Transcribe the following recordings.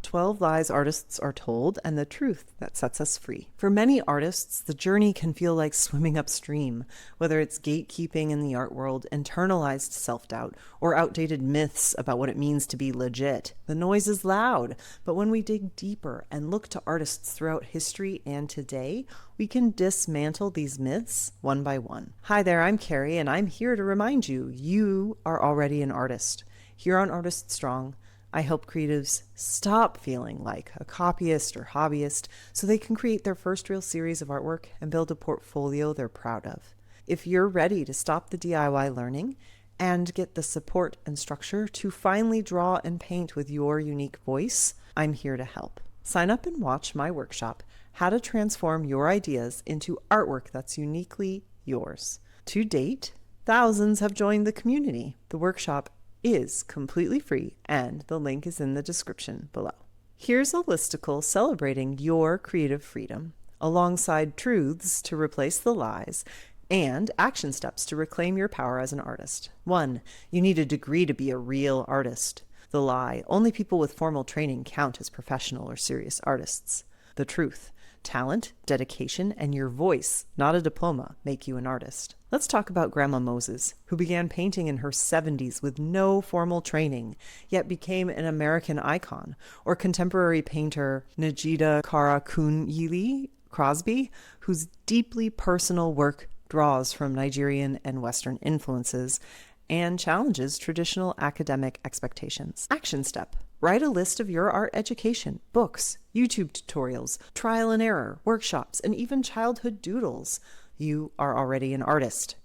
12 lies artists are told and the truth that sets us free. For many artists, the journey can feel like swimming upstream, whether it's gatekeeping in the art world, internalized self-doubt, or outdated myths about what it means to be legit. The noise is loud, but when we dig deeper and look to artists throughout history and today, we can dismantle these myths one by one. Hi there, I'm Carrie, and I'm here to remind you, you are already an artist. Here on Artist Strong, I help creatives stop feeling like a copyist or hobbyist so they can create their first real series of artwork and build a portfolio they're proud of. If you're ready to stop the DIY learning and get the support and structure to finally draw and paint with your unique voice, I'm here to help. Sign up and watch my workshop, How to Transform Your Ideas into Artwork That's Uniquely Yours. To date, thousands have joined the community. The workshop is completely free, and the link is in the description below. Here's a listicle celebrating your creative freedom, alongside truths to replace the lies, and action steps to reclaim your power as an artist. 1. You need a degree to be a real artist. The lie: only people with formal training count as professional or serious artists. The truth: talent, dedication, and your voice, not a diploma, make you an artist. Let's talk about Grandma Moses, who began painting in her 70s with no formal training, yet became an American icon, or contemporary painter Najida Karakunyili Crosby, whose deeply personal work draws from Nigerian and Western influences and challenges traditional academic expectations. Action step: write a list of your art education, books, YouTube tutorials, trial and error, workshops, and even childhood doodles. You are already an artist.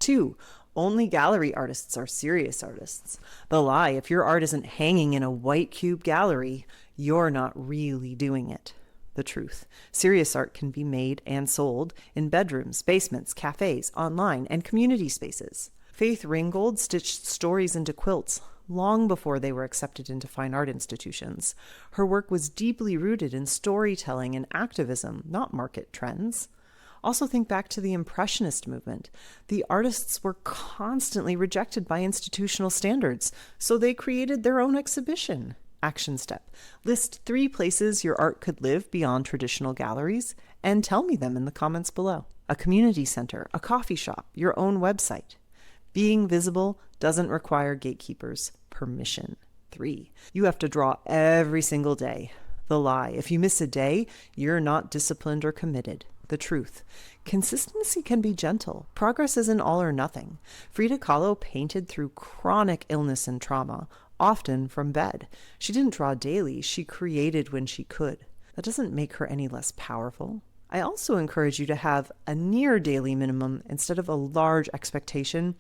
2. Only gallery artists are serious artists. The lie: if your art isn't hanging in a white cube gallery, you're not really doing it. The truth: serious art can be made and sold in bedrooms, basements, cafes, online, and community spaces. Faith Ringgold stitched stories into quilts long before they were accepted into fine art institutions. Her work was deeply rooted in storytelling and activism, not market trends. Also think back to the Impressionist movement. The artists were constantly rejected by institutional standards, so they created their own exhibition. Action step: list 3 places your art could live beyond traditional galleries, and tell me them in the comments below. A community center, a coffee shop, your own website. Being visible doesn't require gatekeepers' permission. 3. You have to draw every single day. The lie: if you miss a day, you're not disciplined or committed. The truth: consistency can be gentle. Progress isn't all or nothing. Frida Kahlo painted through chronic illness and trauma, often from bed. She didn't draw daily, she created when she could. That doesn't make her any less powerful. I also encourage you to have a near daily minimum instead of a large expectation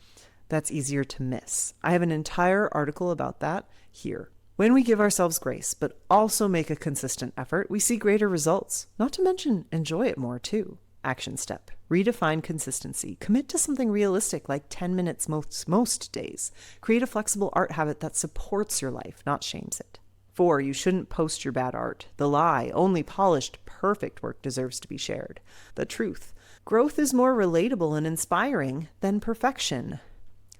that's easier to miss. I have an entire article about that here. When we give ourselves grace, but also make a consistent effort, we see greater results. Not to mention, enjoy it more too. Action step: redefine consistency. Commit to something realistic, like 10 minutes most days. Create a flexible art habit that supports your life, not shames it. 4. You shouldn't post your bad art. The lie: only polished, perfect work deserves to be shared. The truth: growth is more relatable and inspiring than perfection.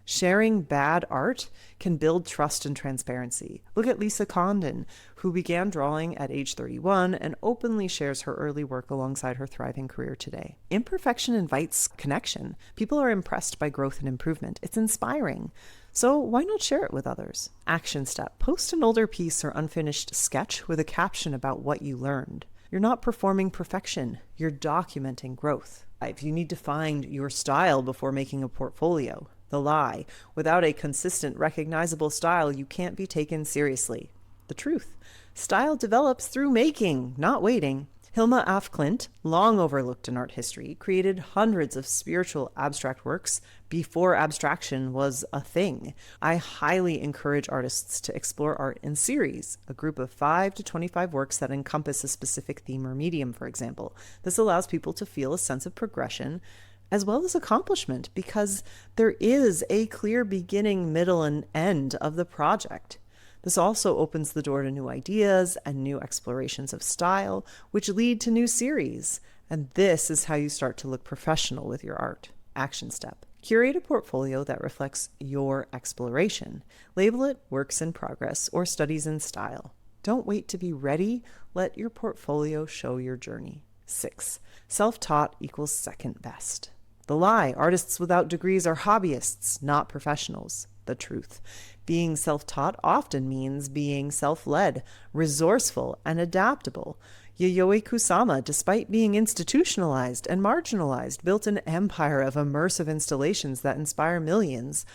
Sharing bad art can build trust and transparency. Look at Lisa Condon, who began drawing at age 31 and openly shares her early work alongside her thriving career today. Imperfection invites connection. People are impressed by growth and improvement. It's inspiring. So why not share it with others? Action step: post an older piece or unfinished sketch with a caption about what you learned. You're not performing perfection. You're documenting growth. 5. You need to find your style before making a portfolio. The lie: without a consistent, recognizable style, you can't be taken seriously. The truth: style develops through making, not waiting. Hilma af Klint, long overlooked in art history, created hundreds of spiritual abstract works before abstraction was a thing. I highly encourage artists to explore art in series, a group of 5 to 25 works that encompass a specific theme or medium, for example. This allows people to feel a sense of progression as well as accomplishment, because there is a clear beginning, middle, and end of the project. This also opens the door to new ideas and new explorations of style, which lead to new series. And this is how you start to look professional with your art. Action step: curate a portfolio that reflects your exploration. Label it works in progress or studies in style. Don't wait to be ready. Let your portfolio show your journey. 6. Self-taught equals second best. The lie. Artists without degrees are hobbyists, not professionals. The truth. Being self-taught often means being self-led, resourceful, and adaptable. Yayoi Kusama, despite being institutionalized and marginalized, built an empire of immersive installations that inspire millions,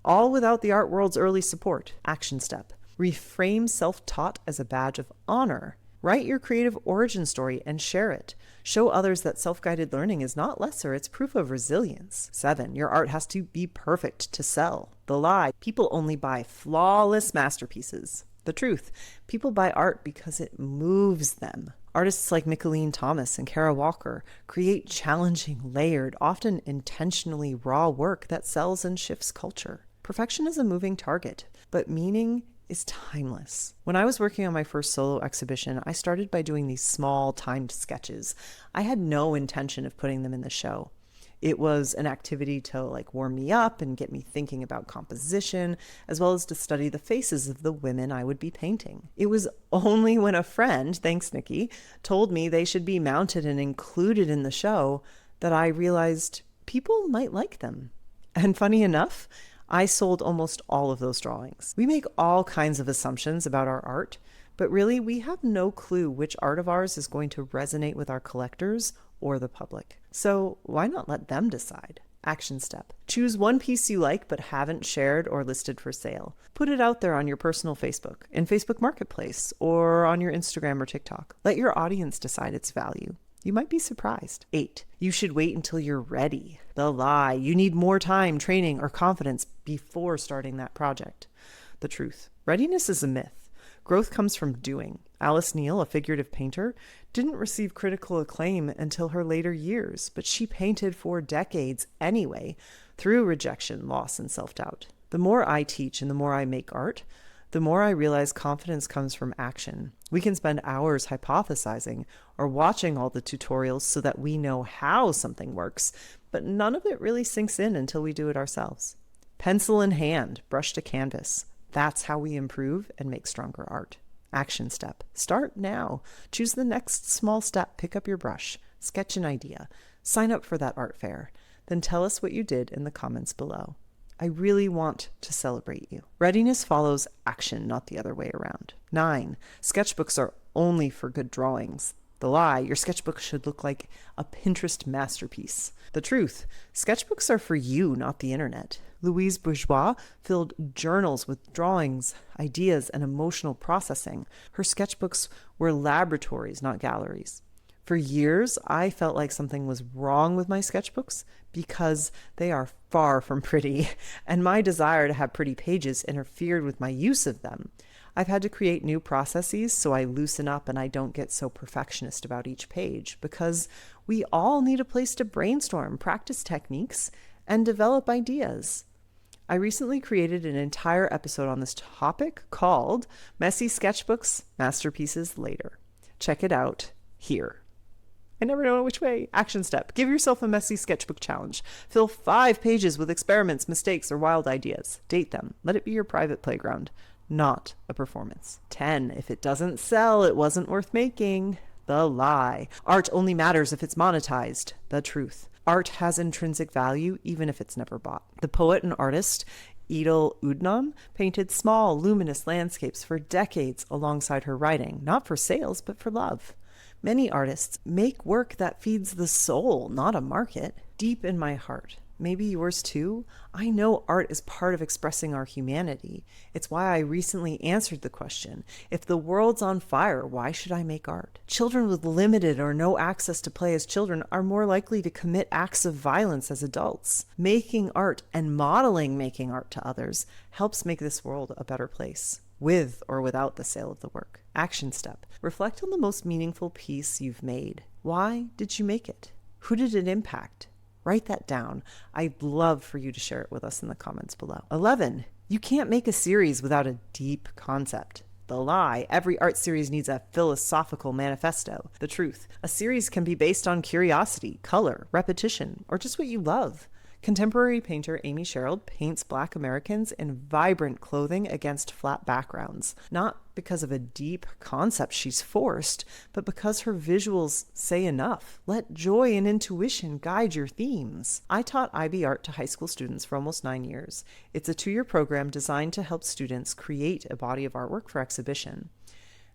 all without the art world's early support. Action step. Reframe self-taught as a badge of honor. Write your creative origin story and share it. Show others that self-guided learning is not lesser, it's proof of resilience. 7. Your art has to be perfect to sell. The lie. People only buy flawless masterpieces. The truth. People buy art because it moves them. Artists like Mickalene Thomas and Kara Walker create challenging, layered, often intentionally raw work that sells and shifts culture. Perfection is a moving target, but meaning is timeless. When I was working on my first solo exhibition, I started by doing these small timed sketches. I had no intention of putting them in the show. It was an activity to warm me up and get me thinking about composition, as well as to study the faces of the women I would be painting. It was only when a friend, thanks Nikki, told me they should be mounted and included in the show that I realized people might like them. And funny enough, I sold almost all of those drawings. We make all kinds of assumptions about our art, but really we have no clue which art of ours is going to resonate with our collectors or the public. So why not let them decide? Action step. Choose one piece you like but haven't shared or listed for sale. Put it out there on your personal Facebook, in Facebook Marketplace, or on your Instagram or TikTok. Let your audience decide its value. You might be surprised. 8. You should wait until you're ready. The lie. You need more time, training, or confidence before starting that project. The truth. Readiness is a myth. Growth comes from doing. Alice Neal, a figurative painter, didn't receive critical acclaim until her later years, but she painted for decades anyway, through rejection, loss, and self-doubt. The more I teach and the more I make art, the more I realize confidence comes from action. We can spend hours hypothesizing or watching all the tutorials so that we know how something works, but none of it really sinks in until we do it ourselves. Pencil in hand, brush to canvas. That's how we improve and make stronger art. Action step. Start now. Choose the next small step. Pick up your brush. Sketch an idea. Sign up for that art fair. Then tell us what you did in the comments below. I really want to celebrate you. Readiness follows action, not the other way around. 9. Sketchbooks are only for good drawings. The lie. Your sketchbook should look like a Pinterest masterpiece. The truth. Sketchbooks are for you, not the internet. Louise Bourgeois filled journals with drawings, ideas, and emotional processing. Her sketchbooks were laboratories, not galleries. For years, I felt like something was wrong with my sketchbooks because they are far from pretty, and my desire to have pretty pages interfered with my use of them. I've had to create new processes so I loosen up and I don't get so perfectionist about each page, because we all need a place to brainstorm, practice techniques, and develop ideas. I recently created an entire episode on this topic called Messy Sketchbooks, Masterpieces Later. Check it out here. I never know which way. Action step. Give yourself a messy sketchbook challenge. Fill 5 pages with experiments, mistakes, or wild ideas. Date them. Let it be your private playground, not a performance. 10. If it doesn't sell, it wasn't worth making. The lie. Art only matters if it's monetized. The truth. Art has intrinsic value even if it's never bought. The poet and artist Edel Udnam painted small, luminous landscapes for decades alongside her writing, not for sales, but for love. Many artists make work that feeds the soul, not a market. Deep in my heart, maybe yours too, I know art is part of expressing our humanity. It's why I recently answered the question, if the world's on fire, why should I make art? Children with limited or no access to play as children are more likely to commit acts of violence as adults. Making art and modeling making art to others helps make this world a better place, with or without the sale of the work. Action step. Reflect on the most meaningful piece you've made. Why did you make it? Who did it impact? Write that down. I'd love for you to share it with us in the comments below. 11. You can't make a series without a deep concept. The lie. Every art series needs a philosophical manifesto. The truth. A series can be based on curiosity, color, repetition, or just what you love. Contemporary painter Amy Sherald paints Black Americans in vibrant clothing against flat backgrounds, not because of a deep concept she's forced, but because her visuals say enough. Let joy and intuition guide your themes. I taught IB art to high school students for almost 9 years. It's a 2-year program designed to help students create a body of artwork for exhibition.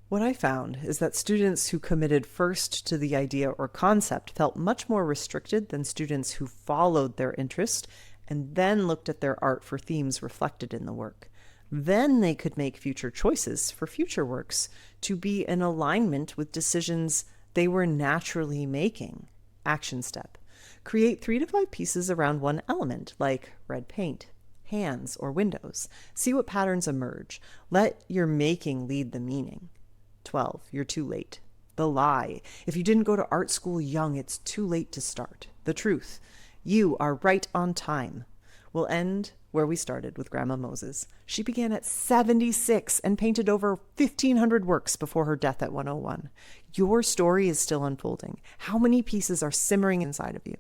What I found is that students who committed first to the idea or concept felt much more restricted than students who followed their interest and then looked at their art for themes reflected in the work. Then they could make future choices for future works to be in alignment with decisions they were naturally making. Action step. Create 3 to 5 pieces around one element, like red paint, hands, or windows. See what patterns emerge. Let your making lead the meaning. 12. You're too late. The lie. If you didn't go to art school young, it's too late to start. The truth. You are right on time. We'll end where we started with Grandma Moses. She began at 76 and painted over 1,500 works before her death at 101. Your story is still unfolding. How many pieces are simmering inside of you?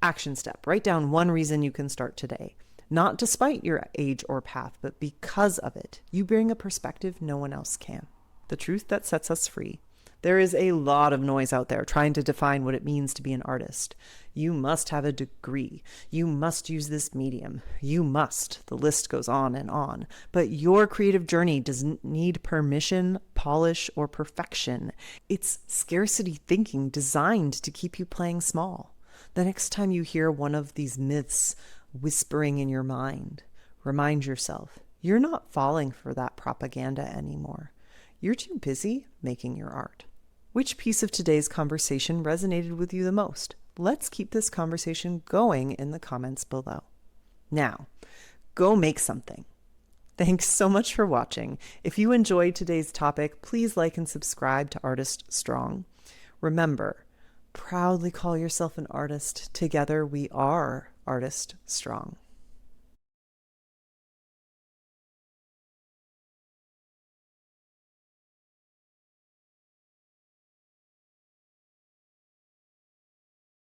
Action step. Write down one reason you can start today. Not despite your age or path, but because of it. You bring a perspective no one else can. The truth that sets us free. There is a lot of noise out there trying to define what it means to be an artist. You must have a degree. You must use this medium. You must. The list goes on and on. But your creative journey doesn't need permission, polish, or perfection. It's scarcity thinking designed to keep you playing small. The next time you hear one of these myths whispering in your mind, remind yourself, you're not falling for that propaganda anymore. You're too busy making your art. Which piece of today's conversation resonated with you the most? Let's keep this conversation going in the comments below. Now, go make something. Thanks so much for watching. If you enjoyed today's topic, please like and subscribe to Artist Strong. Remember, proudly call yourself an artist. Together we are Artist Strong.